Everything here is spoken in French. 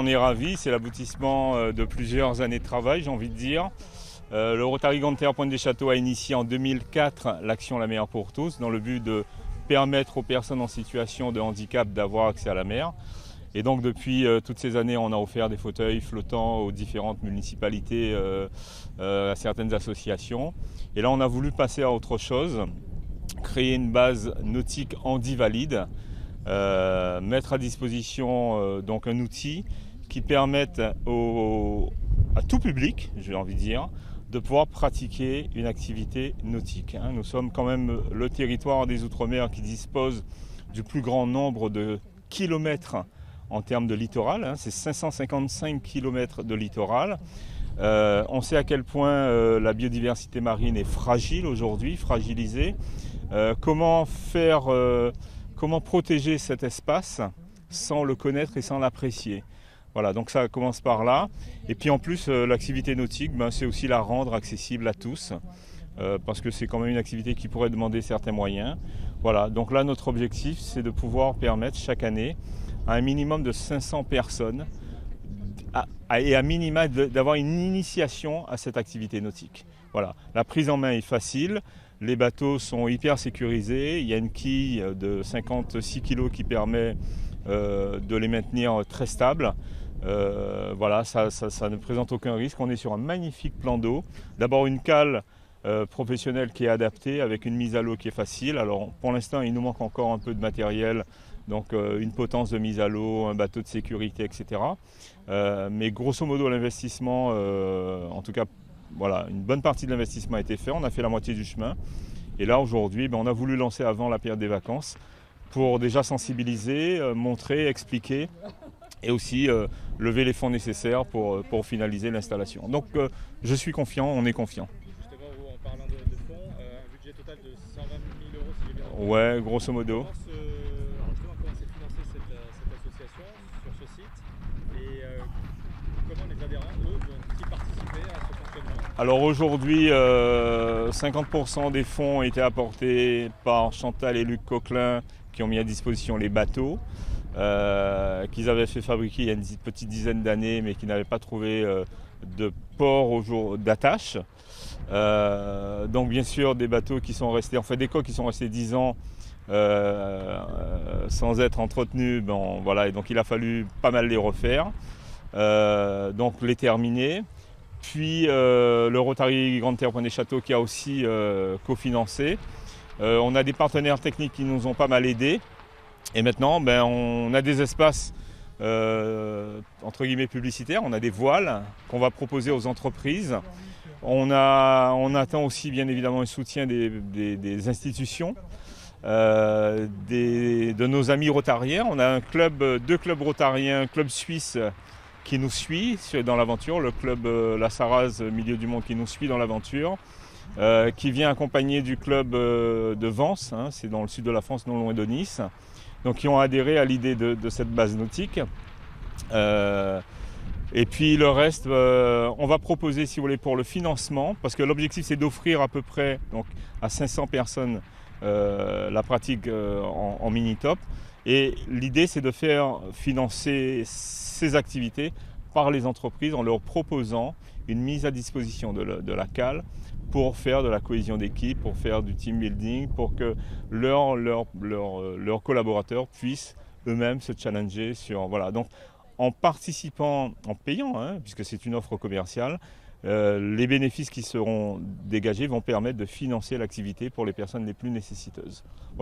On est ravis, c'est l'aboutissement de plusieurs années de travail, j'ai envie de dire. Le Rotary Grande Terre Pointe des Châteaux a initié en 2004 l'action La Mer pour tous, dans le but de permettre aux personnes en situation de handicap d'avoir accès à la mer. Et donc depuis toutes ces années, on a offert des fauteuils flottants aux différentes municipalités, à certaines associations. Et là, on a voulu passer à autre chose, créer une base nautique handi-valide, mettre à disposition donc un outil qui permette à tout public, j'ai envie de dire, de pouvoir pratiquer une activité nautique. Nous sommes quand même le territoire des Outre-mer qui dispose du plus grand nombre de kilomètres en termes de littoral. C'est 555 kilomètres de littoral. On sait à quel point la biodiversité marine est fragile aujourd'hui, fragilisée. Comment protéger cet espace sans le connaître et sans l'apprécier? Voilà, donc ça commence par là. Et puis en plus, l'activité nautique, c'est aussi la rendre accessible à tous, parce que c'est quand même une activité qui pourrait demander certains moyens. Voilà, donc là, notre objectif, c'est de pouvoir permettre chaque année à un minimum de 500 personnes et à minima d'avoir une initiation à cette activité nautique. Voilà, la prise en main est facile. Les bateaux sont hyper sécurisés. Il y a une quille de 56 kg qui permet de les maintenir très stables. Voilà, ça ne présente aucun risque. On est sur un magnifique plan d'eau. D'abord une cale professionnelle qui est adaptée avec une mise à l'eau qui est facile. Alors pour l'instant, il nous manque encore un peu de matériel. Donc une potence de mise à l'eau, un bateau de sécurité, etc. Mais grosso modo, l'investissement, en tout cas, voilà, une bonne partie de l'investissement a été fait. On a fait la moitié du chemin. Et là, aujourd'hui, on a voulu lancer avant la période des vacances pour déjà sensibiliser, montrer, expliquer et aussi lever les fonds nécessaires pour finaliser l'installation. Donc je suis confiant, on est confiant. Justement, en parlant de fonds, un budget total de 120 000 euros, si j'ai bien compris. Ouais, grosso modo. Comment s'est financée cette association sur ce site et comment les adhérents, eux, vont-ils participer à ce fonctionnement? Alors aujourd'hui, 50% des fonds ont été apportés par Chantal et Luc Coquelin qui ont mis à disposition les bateaux qu'ils avaient fait fabriquer il y a une petite dizaine d'années mais qui n'avaient pas trouvé de port d'attache. Donc bien sûr des bateaux qui sont restés, des coques qui sont restés 10 ans sans être entretenus, voilà, et donc il a fallu pas mal les refaire, donc les terminer. Puis le Rotary Grande Terre Pointe des Châteaux qui a aussi cofinancé. On a des partenaires techniques qui nous ont pas mal aidés. Et maintenant, on a des espaces entre guillemets publicitaires, on a des voiles qu'on va proposer aux entreprises. On attend aussi bien évidemment le soutien des institutions, de nos amis rotariens. On a deux clubs rotariens, un club suisse qui nous suit dans l'aventure, le club La Sarraz Milieu du Monde qui nous suit dans l'aventure, qui vient accompagner du club de Vence, c'est dans le sud de la France, non loin de Nice, donc qui ont adhéré à l'idée de cette base nautique. Et puis le reste, on va proposer, si vous voulez, pour le financement, parce que l'objectif c'est d'offrir à peu près donc, à 500 personnes la pratique en mini-top. Et l'idée c'est de faire financer ces activités par les entreprises en leur proposant une mise à disposition de la cale pour faire de la cohésion d'équipe, pour faire du team building, pour que leurs collaborateurs puissent eux-mêmes se challenger sur... Voilà. Donc en participant, en payant, puisque c'est une offre commerciale, les bénéfices qui seront dégagés vont permettre de financer l'activité pour les personnes les plus nécessiteuses. Voilà.